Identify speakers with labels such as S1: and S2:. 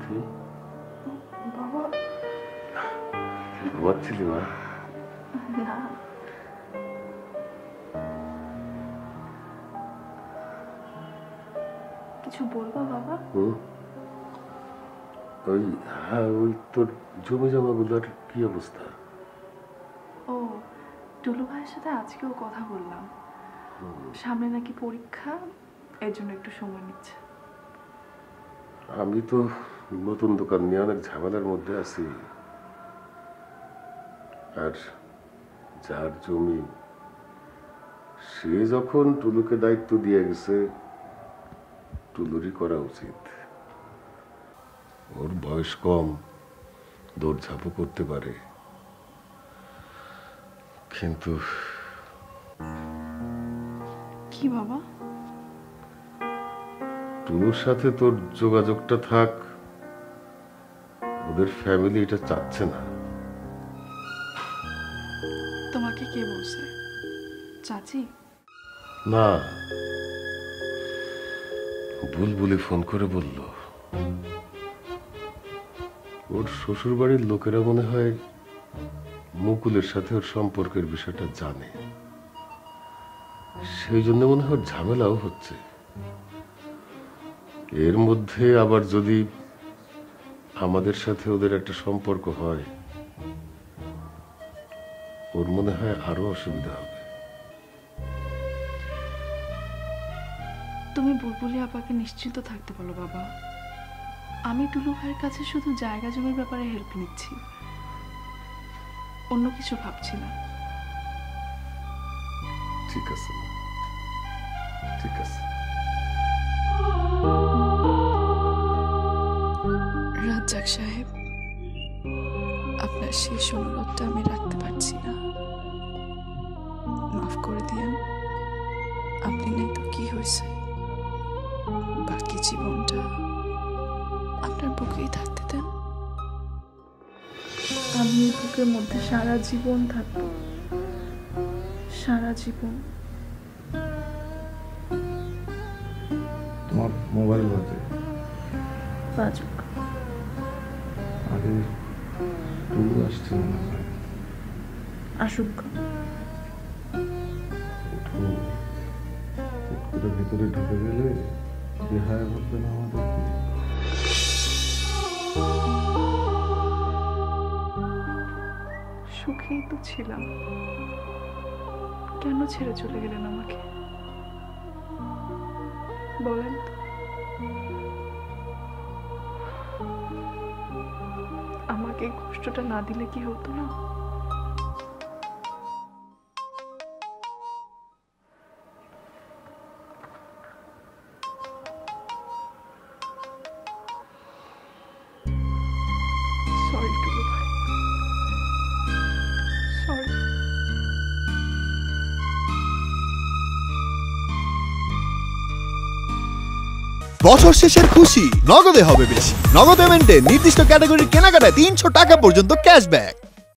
S1: তিথি
S2: বাবা
S1: ঘুমাচ্ছিলি মা?
S2: না, কিছু বলবা বাবা?
S1: ওই তোর জমি জমাগুলোর কি অবস্থা?
S2: ও, টুলু ভাইয়ের সাথে আজকেও কথা বললাম, সামনে নাকি পরীক্ষা, এর জন্য একটু সময় নিচ্ছে।
S1: আমি তো নতুন দোকান নিয়ে অনেক ঝামেলার মধ্যে আছি, আর যার জমি সে যখন টুলুকে দায়িত্ব দিয়ে গেছে, টুলুরই করা উচিত। ওর বয়স কম, দৌড়ঝাঁপও করতে পারে, কিন্তু
S2: কি বাবা?
S1: টুলুর সাথে তোর যোগাযোগটা থাক, ওদের ফ্যামিলি এটা চাচ্ছে না।
S2: তোমাকে কে বলছে? চাচি?
S1: না, বুলবুলি ফোন করে বলল ওর শ্বশুর বাড়ির লোকেরা মনে হয় মুকুলের সাথে ওর সম্পর্কের বিষয়টা জানে, সেই জন্য মনে হয় ঝামেলাও হচ্ছে। এর মধ্যে আবার যদি আমাদের সাথে ওদের একটা সম্পর্ক হয়, ওর মনে হয় আরো অসুবিধা হবে।
S2: তুমি বুলবুলি আপাকে নিশ্চিন্ত থাকতে বলো বাবা, আমি টুলু ভাইয়ের কাছে শুধু জায়গা জমির ব্যাপারে হেল্প নিচ্ছি, অন্য কিছু ভাবছি না।
S1: ঠিক আছে, ঠিক আছে।
S2: রাজ্জাক সাহেব, আপনার শেষ অনুরোধটা আমি রাখতে পারছি না, মাফ করে দিয়েন। আপনি নেই তো কি হয়েছে, বাকি জীবনটা আপনার বুকেই থাকতে দেন। আমি এই বুকের মধ্যে সারা জীবন থাকবো, সারা জীবন।
S3: তোমার মোবাইল বাজে
S2: বাজুক।
S3: আরে টুলু আসছে মনে হয়।
S2: আসুক।
S3: ওঠো, ভিতরে ঢুকে গেলে বেহায়া করবে না আমাদেরকে।
S2: সুখেই তো ছিলাম, কেন ছেড়ে চলে গেলেন আমাকে বলেন তো? আমাকে এই কষ্টটা না দিলে কি হতো না? সরি টুলু ভাই, সরি।
S4: বছর শেষের খুশি নগদে হবে বেশি। নগদ পেমেন্টে নির্দিষ্ট ক্যাটাগরির কেনাকাটায় ৩০০ টাকা পর্যন্ত ক্যাশব্যাক।